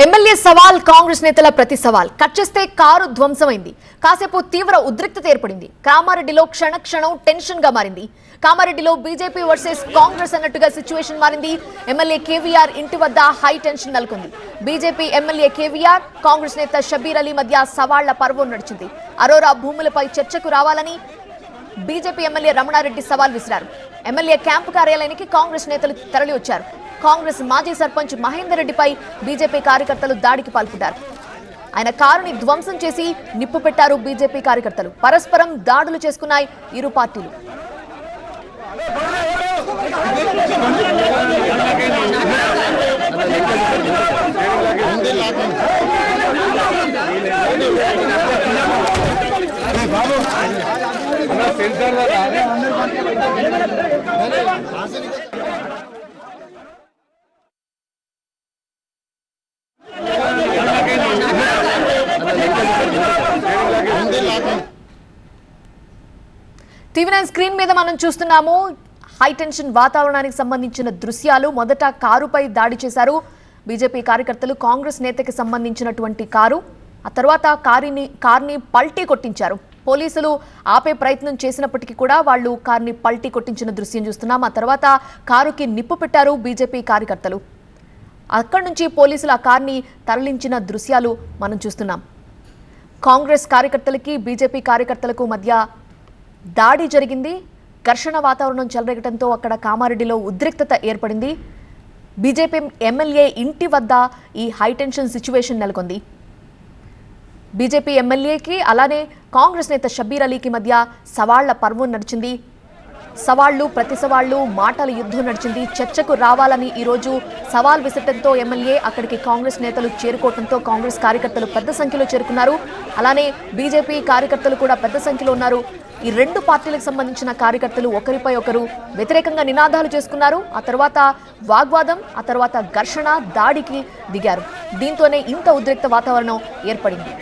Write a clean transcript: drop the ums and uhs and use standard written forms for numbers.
MLA సవాల్ కాంగ్రెస్ నేతల ప్రతి సవాల్ కట్ చేస్తే కారు ధ్వంసమైంది. కాసేపు తీవ్ర ఉద్రిక్తత ఏర్పడింది. కామారెడ్డిలో క్షణక్షణం టెన్షన్ గా మారింది. కామారెడ్డిలో బీజేపీ వర్సెస్ కాంగ్రెస్ అన్నట్టుగా సిచ్యువేషన్ మారింది. ఎమ్మెల్యే కేవీఆర్ ఇంటి వద్ద హై టెన్షన్ నెలకొంది. బీజేపీ ఎమ్మెల్యే కేవీఆర్ కాంగ్రెస్ నేత షబీర్ అలీ మధ్య సవాళ్ల పర్వం నడిచింది. అరోరా భూములపై చర్చకు రావాలని బీజేపీ ఎమ్మెల్యే రమణారెడ్డి సవాల్ విసిరారు. ఎమ్మెల్యే క్యాంపు కార్యాలయానికి కాంగ్రెస్ నేతలు తరలి వచ్చారు. కాంగ్రెస్ మాజీ సర్పంచ్ మహేందర్ రెడ్డిపై బీజేపీ కార్యకర్తలు దాడికి పాల్పడ్డారు. ఆయన కారుని ధ్వంసం చేసి నిప్పు పెట్టారు బీజేపీ కార్యకర్తలు. పరస్పరం దాడులు చేసుకున్నాయి ఇరు పార్టీలు. టీవీ9 స్క్రీన్ మీద మనం చూస్తున్నాము హై టెన్షన్ వాతావరణానికి సంబంధించిన దృశ్యాలు. మొదట కారుపై దాడి చేశారు బీజేపీ కార్యకర్తలు. కాంగ్రెస్ నేతకి సంబంధించినటువంటి కారు. ఆ తర్వాత కార్ని పల్టీ కొట్టించారు. పోలీసులు ఆపే ప్రయత్నం చేసినప్పటికీ కూడా వాళ్ళు కార్ని పల్టీ కొట్టించిన దృశ్యం చూస్తున్నాం. ఆ తర్వాత కారుకి నిప్పు పెట్టారు బీజేపీ కార్యకర్తలు. అక్కడి నుంచి పోలీసులు ఆ కార్ని తరలించిన దృశ్యాలు మనం చూస్తున్నాం. కాంగ్రెస్ కార్యకర్తలకి బీజేపీ కార్యకర్తలకు మధ్య దాడి జరిగింది. ఘర్షణ వాతావరణం చెలరేగటంతో అక్కడ కామారెడ్డిలో ఉద్రిక్తత ఏర్పడింది. బీజేపీ ఎమ్మెల్యే ఇంటి వద్ద ఈ హైటెన్షన్ సిచ్యువేషన్ నెలకొంది. బీజేపీ ఎమ్మెల్యేకి అలానే కాంగ్రెస్ నేత షబీర్ అలీకి మధ్య సవాళ్ల పర్వం నడిచింది. సవాళ్లు ప్రతి సవాళ్లు మాటల యుద్ధం నడిచింది. చర్చకు రావాలని ఈరోజు సవాల్ విసరటంతో ఎమ్మెల్యే అక్కడికి కాంగ్రెస్ నేతలు చేరుకోవడంతో కాంగ్రెస్ కార్యకర్తలు పెద్ద సంఖ్యలో చేరుకున్నారు. అలానే బీజేపీ కార్యకర్తలు కూడా పెద్ద సంఖ్యలో ఉన్నారు. ఈ రెండు పార్టీలకు సంబంధించిన కార్యకర్తలు ఒకరిపై ఒకరు వ్యతిరేకంగా నినాదాలు చేసుకున్నారు. ఆ తర్వాత వాగ్వాదం, ఆ తర్వాత ఘర్షణ, దాడికి దిగారు. దీంతోనే ఇంత ఉద్రిక్త వాతావరణం ఏర్పడింది.